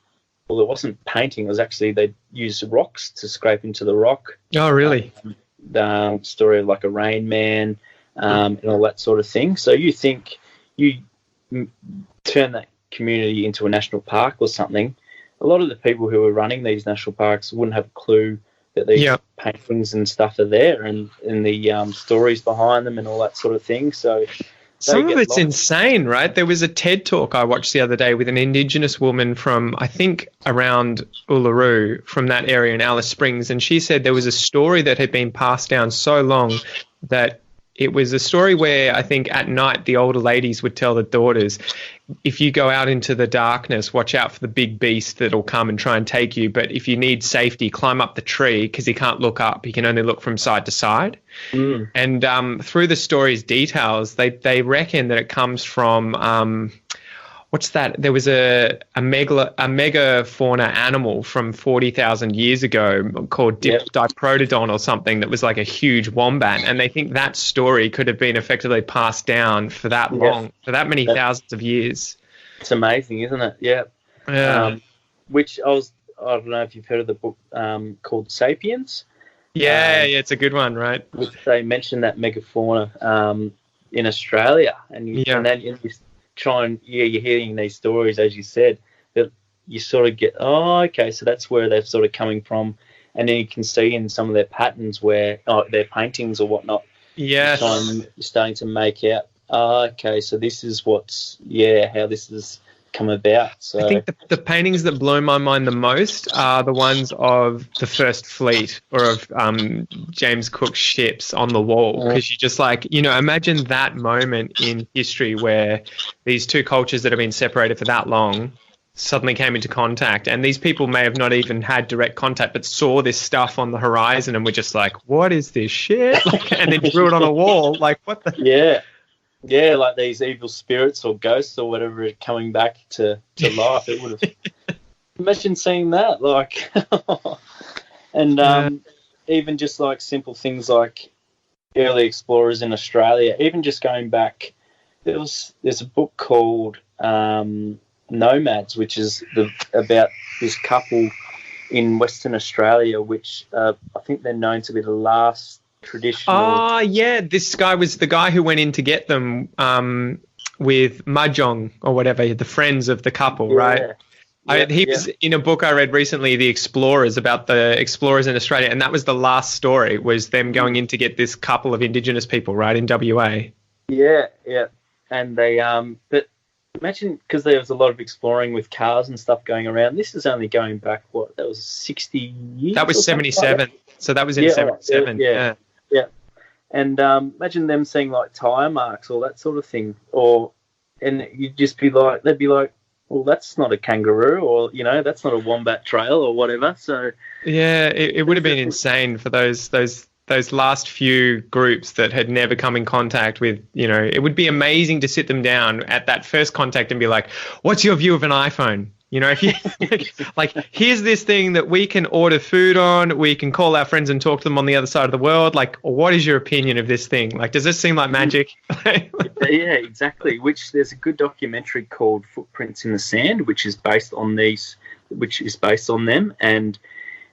Well, it wasn't painting. It was actually they used rocks to scrape into the rock. Oh, really? The story of like a Rain Man and all that sort of thing. So you think you turn that community into a national park or something, a lot of the people who are running these national parks wouldn't have a clue that these paintings and stuff are there and the stories behind them and all that sort of thing. So some of it's insane, right? There was a TED talk I watched the other day with an Indigenous woman from, I think, around Uluru, from that area in Alice Springs, and she said there was a story that had been passed down so long that it was a story where I think at night the older ladies would tell the daughters, if you go out into the darkness, watch out for the big beast that'll come and try and take you. But if you need safety, climb up the tree because he can't look up. He can only look from side to side. Mm. And through the story's details, they reckon that it comes from what's that? There was a megafauna animal from 40,000 years ago called Diprotodon or something that was like a huge wombat, and they think that story could have been effectively passed down for that long, for that many thousands of years. It's amazing, isn't it? Yeah. Yeah. Which I don't know if you've heard of the book called Sapiens. Yeah, it's a good one, right? Which they mentioned that megafauna in Australia, and then you're hearing these stories, as you said, that you sort of get, okay, so that's where they're sort of coming from. And then you can see in some of their patterns where, their paintings or whatnot, you're starting to make out, okay, so this is how this has come about. So I think the paintings that blow my mind the most are the ones of the First Fleet or of James Cook's ships on the wall, because you just imagine that moment in history where these two cultures that have been separated for that long suddenly came into contact, and these people may have not even had direct contact but saw this stuff on the horizon and were just like, what is this shit? And then drew it on a wall, like, what the Yeah, like these evil spirits or ghosts or whatever coming back to life. It would have. Imagine seeing that, like, and even just like simple things like early explorers in Australia. Even just going back, there's a book called Nomads, which is about this couple in Western Australia, which I think they're known to be the last traditional. This guy was the guy who went in to get them with Mahjong or whatever, the friends of the couple, right? He was in a book I read recently, The Explorers, about the explorers in Australia, and that was the last story, was them going in to get this couple of Indigenous people, right, in WA. Yeah, and they but imagine, because there was a lot of exploring with cars and stuff going around. This is only going back, that was 60 years? That was 77. So that was in 77. Yeah. And imagine them seeing like tire marks or that sort of thing, and you'd just be like, they'd be like, well, that's not a kangaroo, or that's not a wombat trail or whatever. So it would have been insane for those last few groups that had never come in contact with, it would be amazing to sit them down at that first contact and be like, what's your view of an iPhone? If you like, here's this thing that we can order food on, we can call our friends and talk to them on the other side of the world. Like, what is your opinion of this thing? Like, does this seem like magic? Yeah, exactly. Which there's a good documentary called Footprints in the Sand, which is based on them, and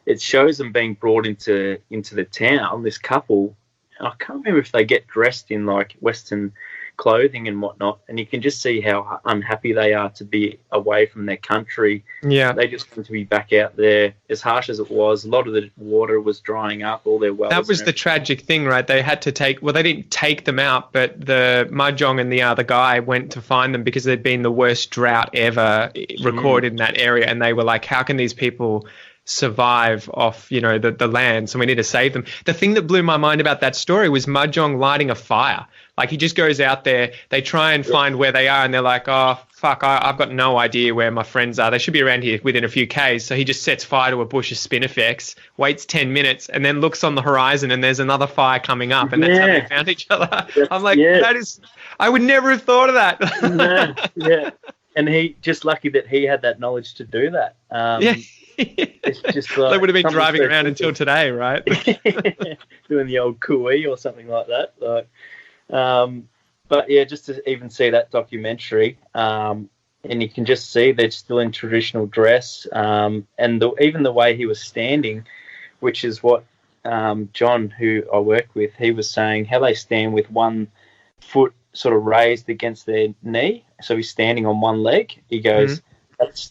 it shows them being brought into the town. This couple, I can't remember if they get dressed in like Western clothing and whatnot, and you can just see how unhappy they are to be away from their country. Yeah, they just want to be back out there. As harsh as it was, a lot of the water was drying up, all their wells. That was the tragic thing, right? They had to they didn't take them out, but the Mahjong and the other guy went to find them because there'd been the worst drought ever recorded in that area, and they were like, how can these people survive off the land, so we need to save them. The thing that blew my mind about that story was Mahjong lighting a fire. Like, he just goes out there, they try and find where they are, and they're like, oh fuck, I've got no idea where my friends are, they should be around here within a few Ks. So he just sets fire to a bush of spinifex, waits 10 minutes, and then looks on the horizon and there's another fire coming up, and that's how they found each other. I'm like, that is, I would never have thought of that. And he just lucky that he had that knowledge to do that. It's just like, they would have been driving around until today, right? Doing the old cooey or something like that. Like, but yeah, just to even see that documentary, and and you can just see they're still in traditional dress, and even the way he was standing, which is what John, who I work with, he was saying how they stand with one foot sort of raised against their knee, so he's standing on one leg. He goes,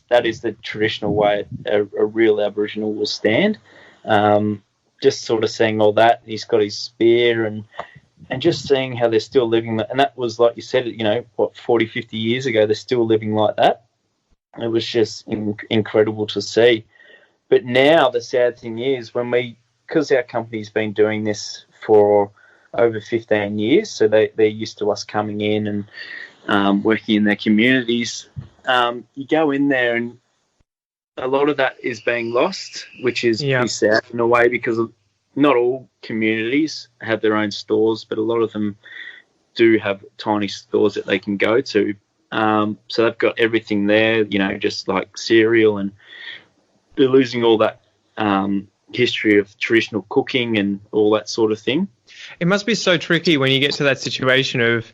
that is the traditional way a real Aboriginal will stand. Just sort of seeing all that. He's got his spear and just seeing how they're still living. And that was, like you said, 40, 50 years ago, they're still living like that. It was just incredible to see. But now the sad thing is because our company's been doing this for over 15 years, so they're used to us coming in and working in their communities. You go in there and a lot of that is being lost, which is pretty sad in a way, because not all communities have their own stores, but a lot of them do have tiny stores that they can go to. So they've got everything there, just like cereal, and they're losing all that history of traditional cooking and all that sort of thing. It must be so tricky when you get to that situation of,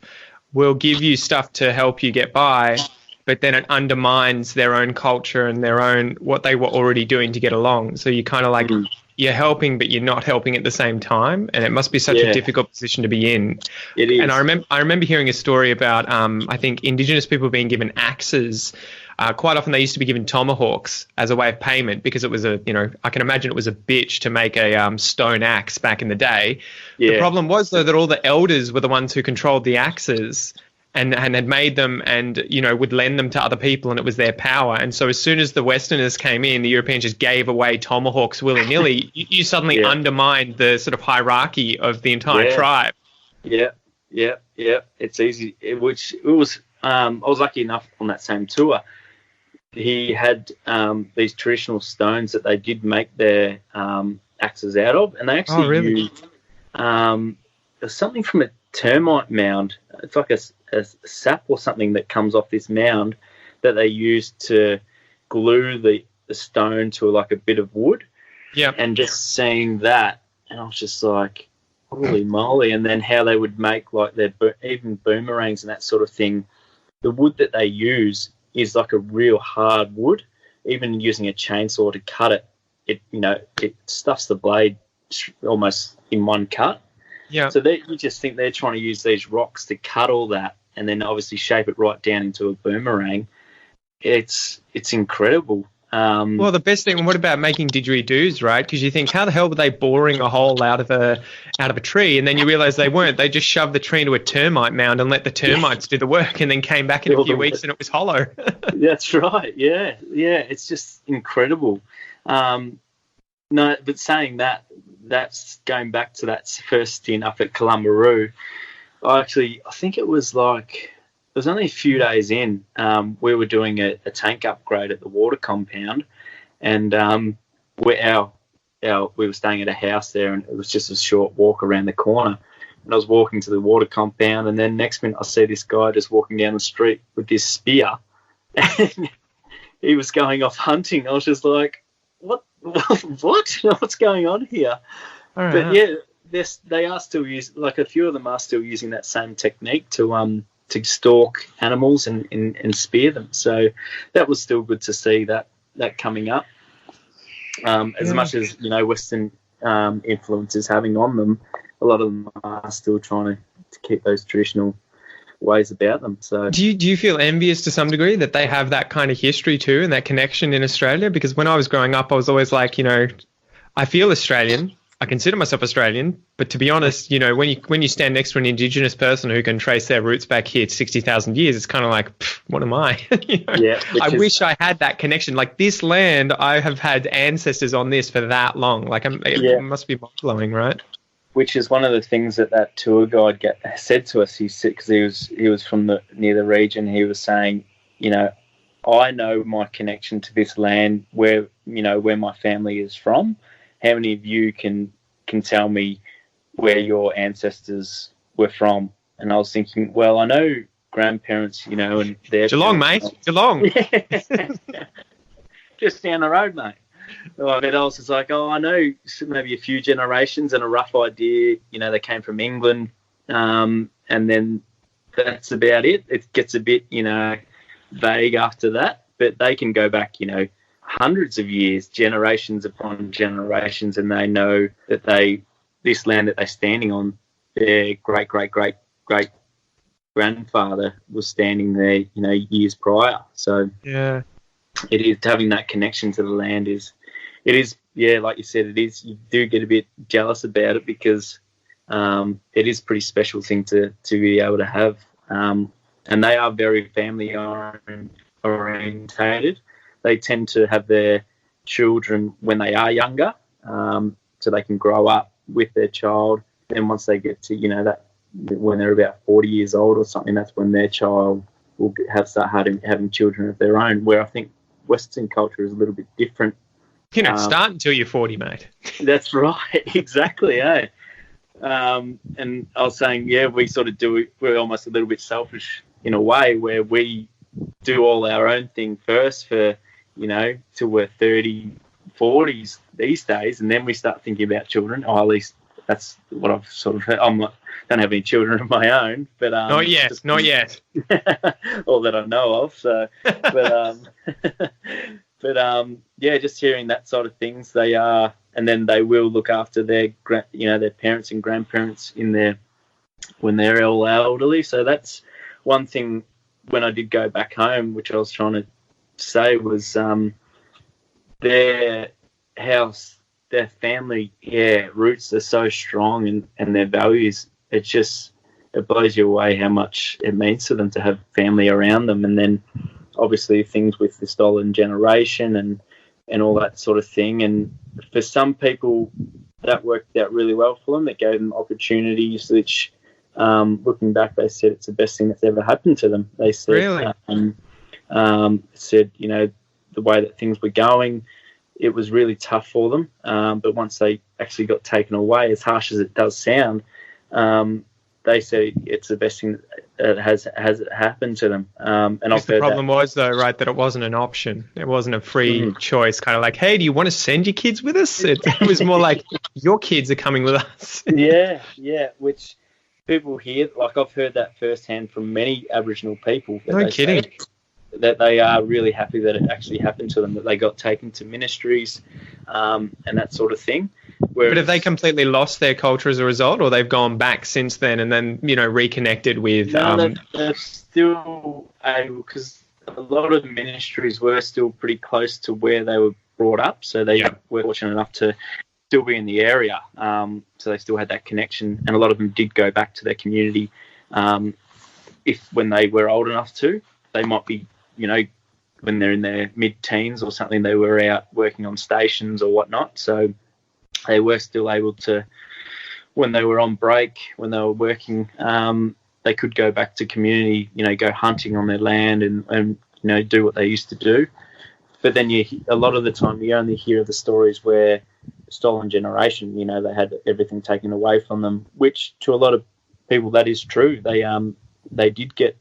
we'll give you stuff to help you get by, but then it undermines their own culture and their own, what they were already doing to get along. So you kind of like, you're helping, but you're not helping at the same time. And it must be such a difficult position to be in. It is. And I remember hearing a story about, I think, Indigenous people being given axes. Quite often they used to be given tomahawks as a way of payment, because it was I can imagine it was a bitch to make a stone axe back in the day. Yeah. The problem was, though, that all the elders were the ones who controlled the axes and had made them and, would lend them to other people, and it was their power. And so as soon as the Westerners came in, the Europeans just gave away tomahawks willy-nilly. You suddenly undermined the sort of hierarchy of the entire tribe. Yeah. It's easy. I was lucky enough on that same tour. He had these traditional stones that they did make their axes out of, and they actually used something from a termite mound. It's like a sap or something that comes off this mound that they used to glue the stone to like a bit of wood. Yeah. And just seeing that, and I was just like, holy moly. And then how they would make like their even boomerangs and that sort of thing. The wood that they use is like a real hard wood. Even using a chainsaw to cut it, it stuffs the blade almost in one cut. Yeah. So you just think they're trying to use these rocks to cut all that, and then obviously shape it right down into a boomerang. It's incredible. Well, the best thing, what about making didgeridoos, right? Because you think, how the hell were they boring a hole out of a tree? And then you realise they weren't. They just shoved the tree into a termite mound and let the termites do the work, and then came back in a few weeks and it was hollow. That's right. Yeah. It's just incredible. No, but saying that, that's going back to that first stint up at Kalumaroo. I think it was only a few days in. We were doing a tank upgrade at the water compound, and we were staying at a house there, and it was just a short walk around the corner. And I was walking to the water compound, and then next minute I see this guy just walking down the street with this spear, and he was going off hunting. I was just like, what? What's going on here? Right. But yeah, they are still using, like a few of them are still using that same technique to stalk animals and spear them. So that was still good to see that coming up. As much as Western influence is having on them, a lot of them are still trying to keep those traditional ways about them. So do you feel envious to some degree that they have that kind of history too and that connection in Australia? Because when I was growing up, I was always like, I feel Australian. I consider myself Australian, but to be honest, when you stand next to an Indigenous person who can trace their roots back here 60,000 years, it's kind of like, what am I? I wish I had that connection. Like this land, I have had ancestors on this for that long. Like it must be mind-blowing, right? Which is one of the things that tour guide said to us. He said, because he was from near the region, he was saying, I know my connection to this land, where my family is from. How many of you can tell me where your ancestors were from? And I was thinking, well, I know grandparents, and their Geelong, mate. Geelong. Just down the road, mate. But I was just like, I know maybe a few generations and a rough idea. They came from England, and then that's about it. It gets a bit, vague after that, but they can go back, hundreds of years, generations upon generations, and they know that this land that they're standing on, their great grandfather was standing there, years prior. So Yeah. it is having that connection to the land like you said, it is. You do get a bit jealous about it because it is a pretty special thing to be able to have. And they are very family orientated. They tend to have their children when they are younger, so they can grow up with their child. Then once they get to, that when they're about 40 years old or something, that's when their child will start having children of their own, where I think Western culture is a little bit different. You don't start until you're 40, mate. That's right, exactly, eh? And I was saying, we sort of we're almost a little bit selfish in a way, where we do all our own thing first for, till we're 30, 40s these days, and then we start thinking about children, or at least that's what I've sort of heard. Don't have any children of my own, but not yet. all that I know of. So, but just hearing that sort of things, they are, and then they will look after their parents and grandparents when they're all elderly. So that's one thing. When I did go back home, which I was trying to say was their house, their family, roots are so strong, and their values. It blows you away how much it means to them to have family around them. And then obviously things with the stolen generation and all that sort of thing. And for some people that worked out really well for them. It gave them opportunities which, looking back, they said it's the best thing that's ever happened to them. They said, really? The way that things were going, it was really tough for them. But once they actually got taken away, as harsh as it does sound, they say it's the best thing that has happened to them. And the problem was, though, right, that it wasn't an option. It wasn't a free choice, kind of like, hey, do you want to send your kids with us? It was more like, your kids are coming with us. yeah, which people hear, like I've heard that firsthand from many Aboriginal people. No kidding. That they are really happy that it actually happened to them, that they got taken to ministries and that sort of thing. But have they completely lost their culture as a result, or they've gone back since then and then, reconnected with... No, they're still able, because a lot of ministries were still pretty close to where they were brought up, so they were fortunate enough to still be in the area, so they still had that connection, and a lot of them did go back to their community when they were old enough to. They might be, when they're in their mid-teens or something, they were out working on stations or whatnot, so they were still able to, when they were on break, when they were working, they could go back to community, go hunting on their land and do what they used to do. But then a lot of the time you only hear the stories where stolen generation, they had everything taken away from them, which to a lot of people that is true. They did get,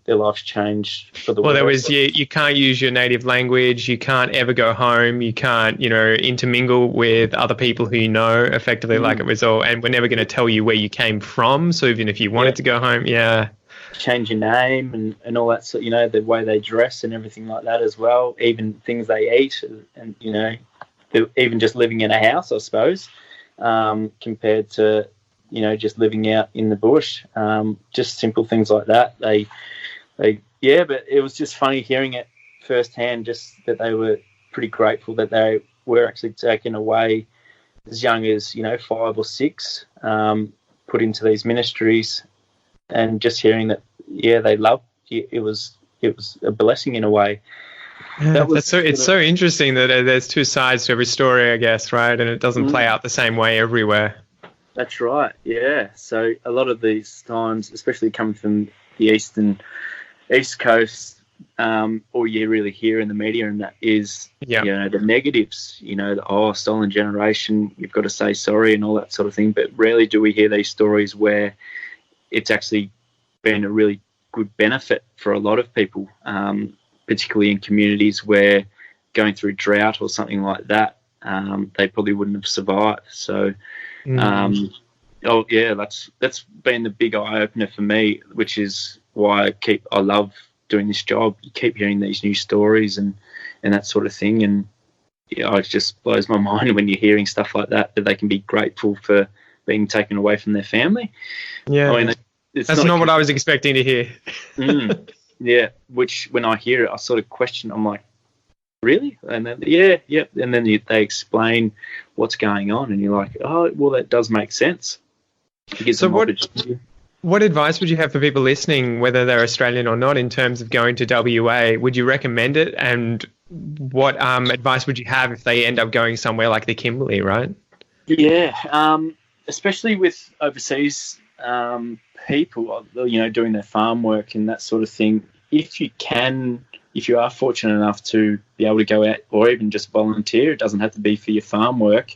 their lives changed for the worse. Well, there was, you can't use your native language, you can't ever go home, you can't, intermingle with other people who effectively, like it was all, and we're never going to tell you where you came from, so even if you wanted to go home, change your name and all that, so, the way they dress and everything like that as well, even things they eat, and, even just living in a house, I suppose, compared to, just living out in the bush, just simple things like that. But it was just funny hearing it firsthand, just that they were pretty grateful that they were actually taken away as young as, 5 or 6, put into these ministries, and just hearing that, they loved it. It was a blessing in a way. Yeah, it's so interesting that there's two sides to every story, I guess, right? And it doesn't play out the same way everywhere. That's right, yeah. So a lot of these times, especially coming from the East Coast, all you really hear in the media and that is, the negatives, stolen generation, you've got to say sorry and all that sort of thing. But rarely do we hear these stories where it's actually been a really good benefit for a lot of people, particularly in communities where going through drought or something like that, they probably wouldn't have survived. So, that's been the big eye opener for me, which is why I love doing this job, you keep hearing these new stories and that sort of thing. And it just blows my mind when you're hearing stuff like that they can be grateful for being taken away from their family. Yeah. I mean, that's not what I was expecting to hear. Yeah. Which when I hear it, I sort of question, I'm like, really? And then, yeah. And then they explain what's going on and you're like, oh, well, that does make sense. So what advice would you have for people listening, whether they're Australian or not, in terms of going to WA? Would you recommend it? And what advice would you have if they end up going somewhere like the Kimberley, right? Yeah, especially with overseas people, doing their farm work and that sort of thing. If you are fortunate enough to be able to go out or even just volunteer, it doesn't have to be for your farm work.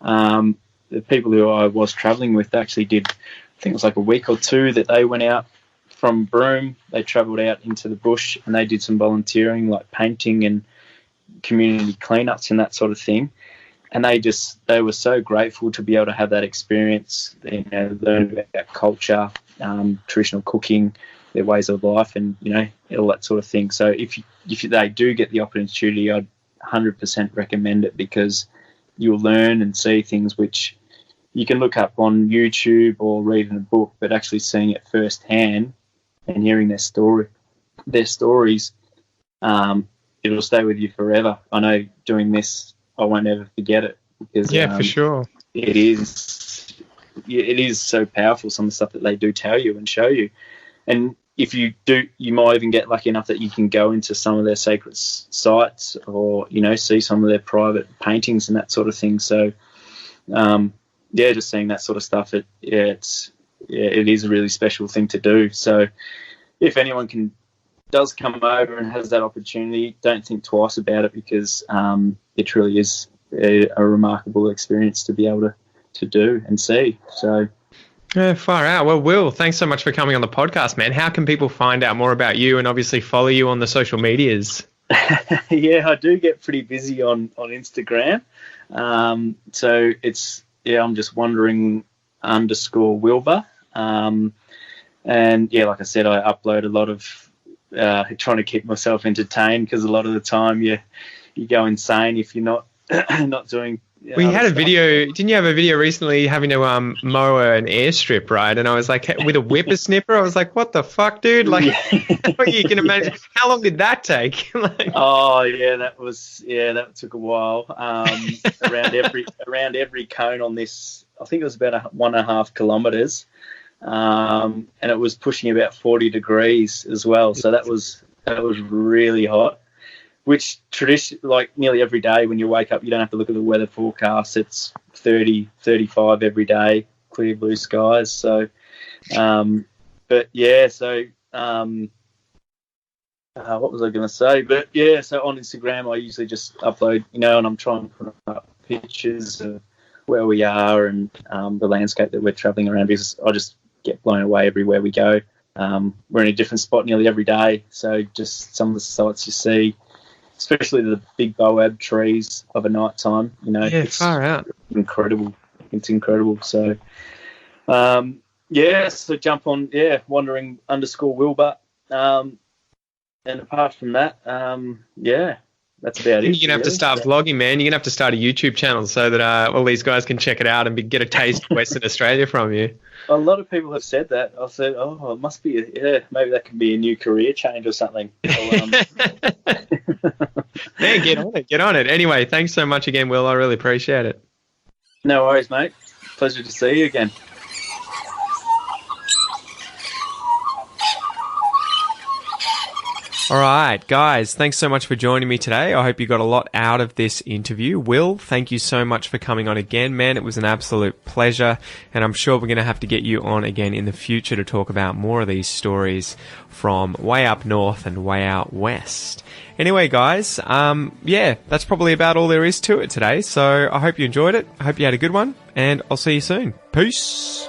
The people who I was travelling with actually did, I think it was like a week or two that they went out from Broome. They travelled out into the bush and they did some volunteering, like painting and community cleanups and that sort of thing. And they were so grateful to be able to have that experience, learn about culture, traditional cooking, their ways of life, and all that sort of thing. So if they do get the opportunity, I'd 100% recommend it, because you'll learn and see things which you can look up on YouTube or read in a book, but actually seeing it firsthand and hearing their stories, it'll stay with you forever. I know doing this, I won't ever forget it, because for sure, it is so powerful, some of the stuff that they do tell you and show you. And if you do, you might even get lucky enough that you can go into some of their sacred sites or, see some of their private paintings and that sort of thing. So, just seeing that sort of stuff, it is a really special thing to do. So if anyone does come over and has that opportunity, don't think twice about it, because it truly is a remarkable experience to be able to do and see. So. Yeah, far out. Well, Will, thanks so much for coming on the podcast, man. How can people find out more about you and obviously follow you on the social medias? Yeah, I do get pretty busy on Instagram. So it's, I'm just wondering _Wilbur. And like I said, I upload a lot of trying to keep myself entertained, because a lot of the time you go insane if you're not not doing. We had a video. Didn't you have a video recently having to mow an airstrip, right? And I was like, with a whippersnipper, I was like, what the fuck, dude? Like, you can imagine. How long did that take? That took a while. Around every cone on this, I think it was about 1.5 kilometres, and it was pushing about 40 degrees as well. So that was really hot. Which like nearly every day when you wake up, you don't have to look at the weather forecast. It's 30, 35 every day, clear blue skies. So, what was I going to say? But yeah, so on Instagram, I usually just upload, and I'm trying to put up pictures of where we are and the landscape that we're traveling around, because I just get blown away everywhere we go. We're in a different spot nearly every day. So just some of the sights you see, especially the big boab trees of a night time, it's far out. Incredible. It's incredible. So, so jump on, wandering _Wilbur. And apart from that, that's about it. You're going to have to start vlogging, man. You're going to have to start a YouTube channel so that all these guys can check it out and get a taste of Western Australia from you. A lot of people have said that. I said, it must be, maybe that could be a new career change or something. Yeah, get on it. Anyway, thanks so much again, Will. I really appreciate it. No worries, mate. Pleasure to see you again. All right, guys, thanks so much for joining me today. I hope you got a lot out of this interview. Will, thank you so much for coming on again, man. It was an absolute pleasure, and I'm sure we're going to have to get you on again in the future to talk about more of these stories from way up north and way out west. Anyway, guys, that's probably about all there is to it today. So I hope you enjoyed it. I hope you had a good one, and I'll see you soon. Peace.